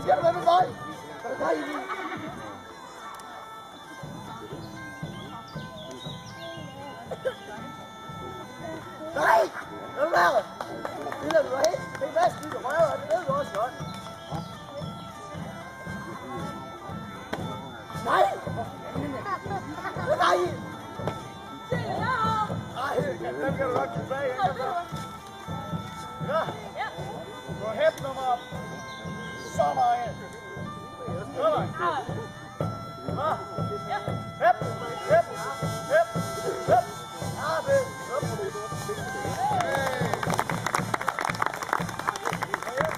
Skal du med mig? Nej! Hvad er det? Det er du helt. Det er værst, du røver, og det ved du også godt. Nej! Nej! Se her! Nej, den kan du godt tilbage. Ja. Du har hæbt nummer så mange. Sådan. Ja. Hæb, hæb, hæb, hæb. Ja, det.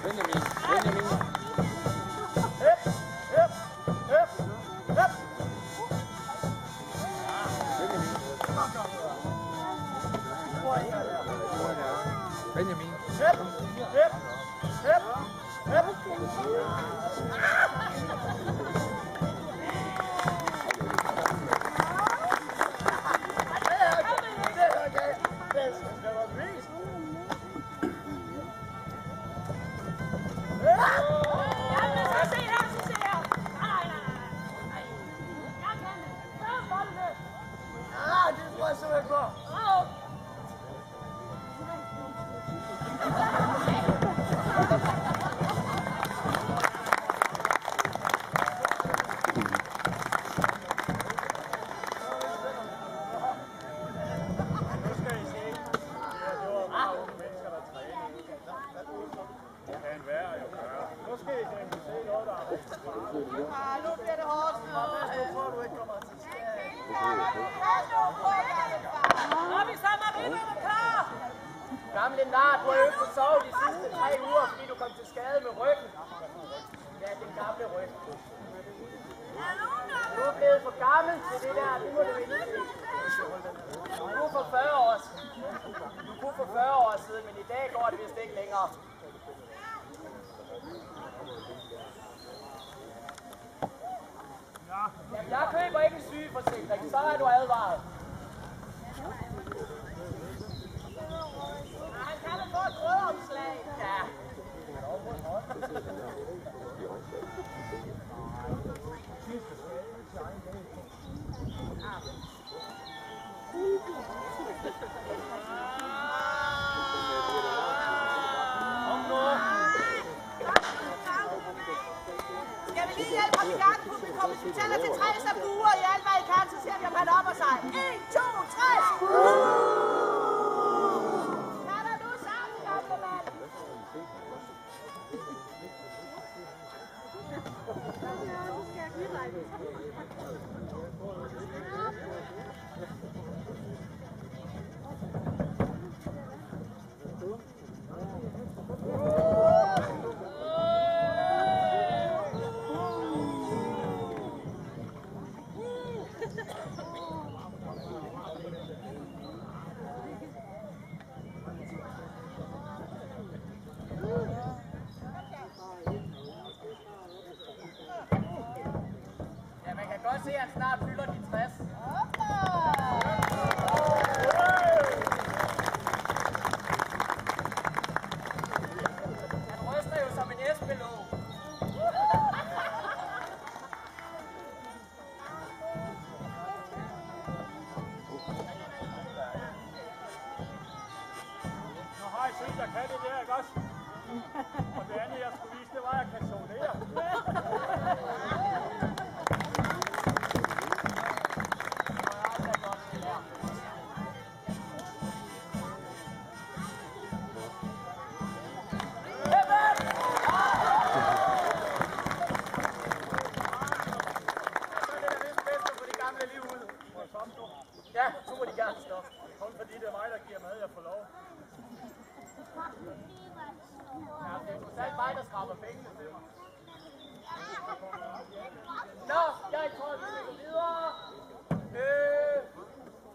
Benjamin. Hæb, hæb, hæb, hæb. Benjamin. Hæb, hæb, hæb, hæb. Nu bliver det hårdt. Nå, vi så Marinerne klar! Gamle nar, du har jo ikke fået sovet de sidste 3 uger, fordi du kom til skade med ryggen. Ja, den gamle ryg. Du er blevet for gammel til det der, det må du ikke se. Du kunne for 40 år siden. Du kunne for 40 år siden, men i dag går det vist ikke længere. Jamen, jeg køber ikke en sygeforsikring, så er du advaret. Han kan da få et brødomslag. Ja. Skal vi lige hjælpe ham i gang, publikum? Hvis vi tæller til 3, så buer i alt, hvad I kan, så ser vi, om han opper sig. 1, 2, 3! Kan der nu sammen, gamle mand? Ja, man kan godt se, at han snart fylder de 60. Han ryster jo som en esbelåg. Nu har jeg set, jeg kan det der, ikke også? Og det andet, jeg skulle vise, det var, at jeg kan zonere. Ja, så må de gerne stoppe. Kun fordi det er mig, der giver mad, jeg får lov. Ja, det er trods alt mig, der skraber pengene til mig. Nå, jeg tror, vi skal gå videre.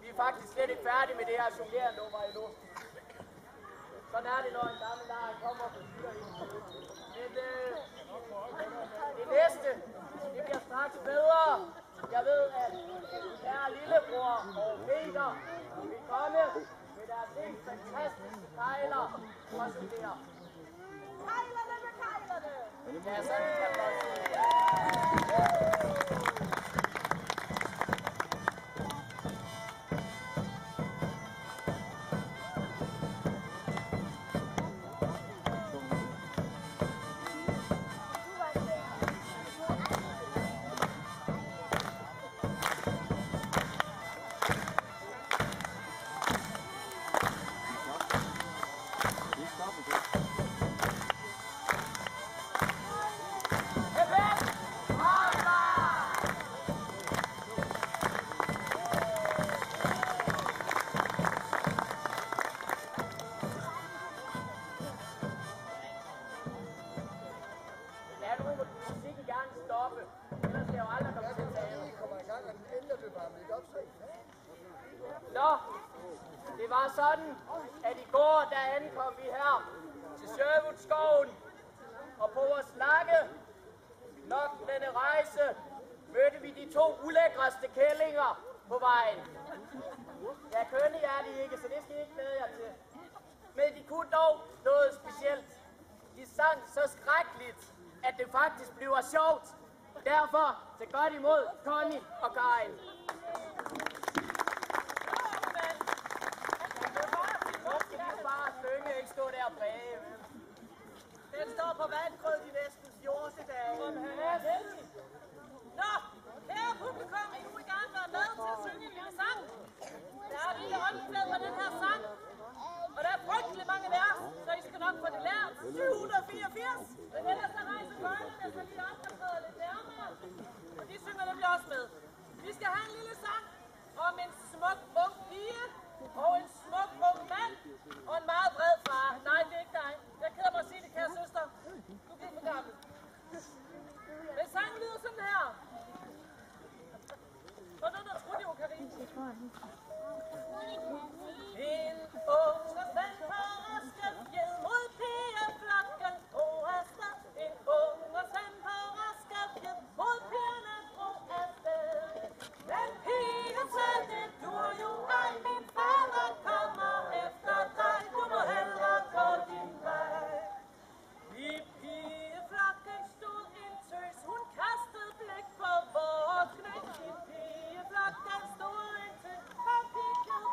Vi er faktisk slet ikke færdige med det her jonglernummer endnu. Sådan er det, når en gammel nar kommer og forstyrrer en. Men det næste, det bliver straks bedre. Jeg ved, at kære lillebror og Peter vil komme med deres helt fantastiske kejler og studere. Kejlerne med kejlerne! Ja, sådan kan man også sige. Nå, det var sådan, at i går, der ankom vi her til Sherwoodskoven, og på vores lange, nok denne rejse, mødte vi de 2 ulækreste kællinger på vejen. Ja, kønne er de ikke, så det skal I ikke glæde jer til. Men de kunne dog noget specielt. De sang så skrækkeligt, at det faktisk bliver sjovt. Derfor så godt imod Connie og Karin. Ikke stå der og bage, vel? Den står på vandgrød de næsten 14 dage. Nå, kære publikum, I nu i gang være med til at synge en lille sang. Der er et lille håndklæde på den her sang. Og der er frygtelig mange vers, så I skal nok få det lært. 784. Men ellers så rejser børnene, så de også kan træde lidt nærmere. Og de synger nemlig også med. Vi skal have en lille sang om en smuk ung pige og en smuk ung mand og en meget bred far. Nej, det er ikke dig. Jeg keder mig at sige det, kære søster. Du bliver for gammel. Men sangen lyder sådan her. For noget, der tror det jo, Karin. En ung og sand på rasken, fjed mod pigeflokken på afsted. En ung og sand på rasken, fjed mod pigerne på afsted. Den pige sagde, du er jo ej, min fader kommer efter dig. Du må hellere gå din vej. I pigeflokken stod en tøs, hun kastede blik på vores knæk. I pigeflokken stod en tøs, og kiggede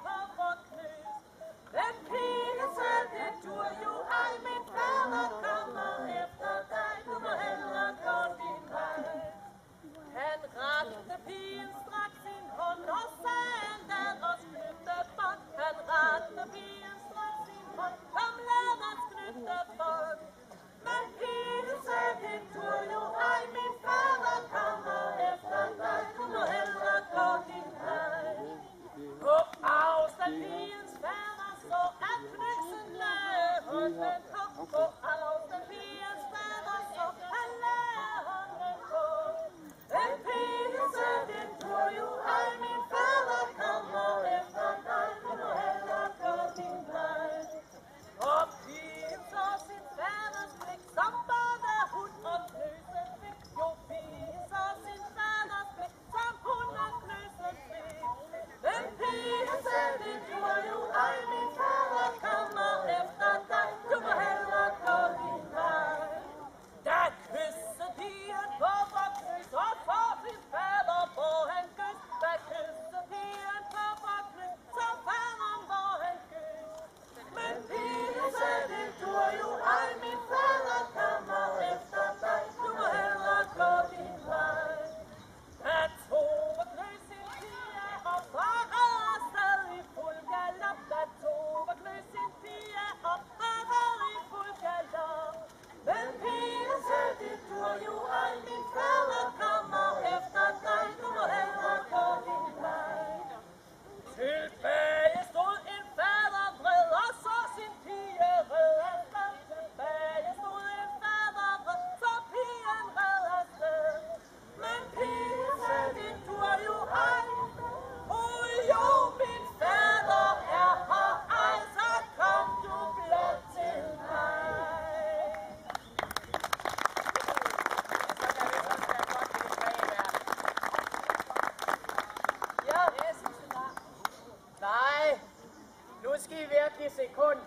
Nu skal I virkelig se kun.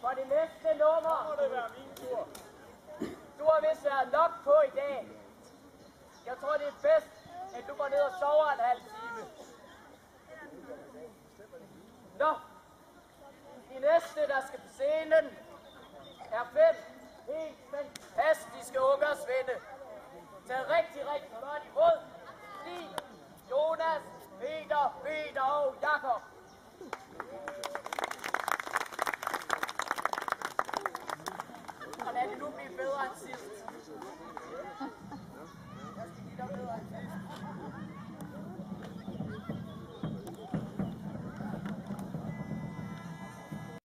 For det næste nummer. Så må det være min tur. Du har vist været nok på i dag. Jeg tror, det er bedst, at du går ned og sover en halv time. Nå, de næste, der skal på scenen, er 5 helt fantastiske ungersvende. Tag rigtig godt imod. Stig, Jonas, Peter og Jakob.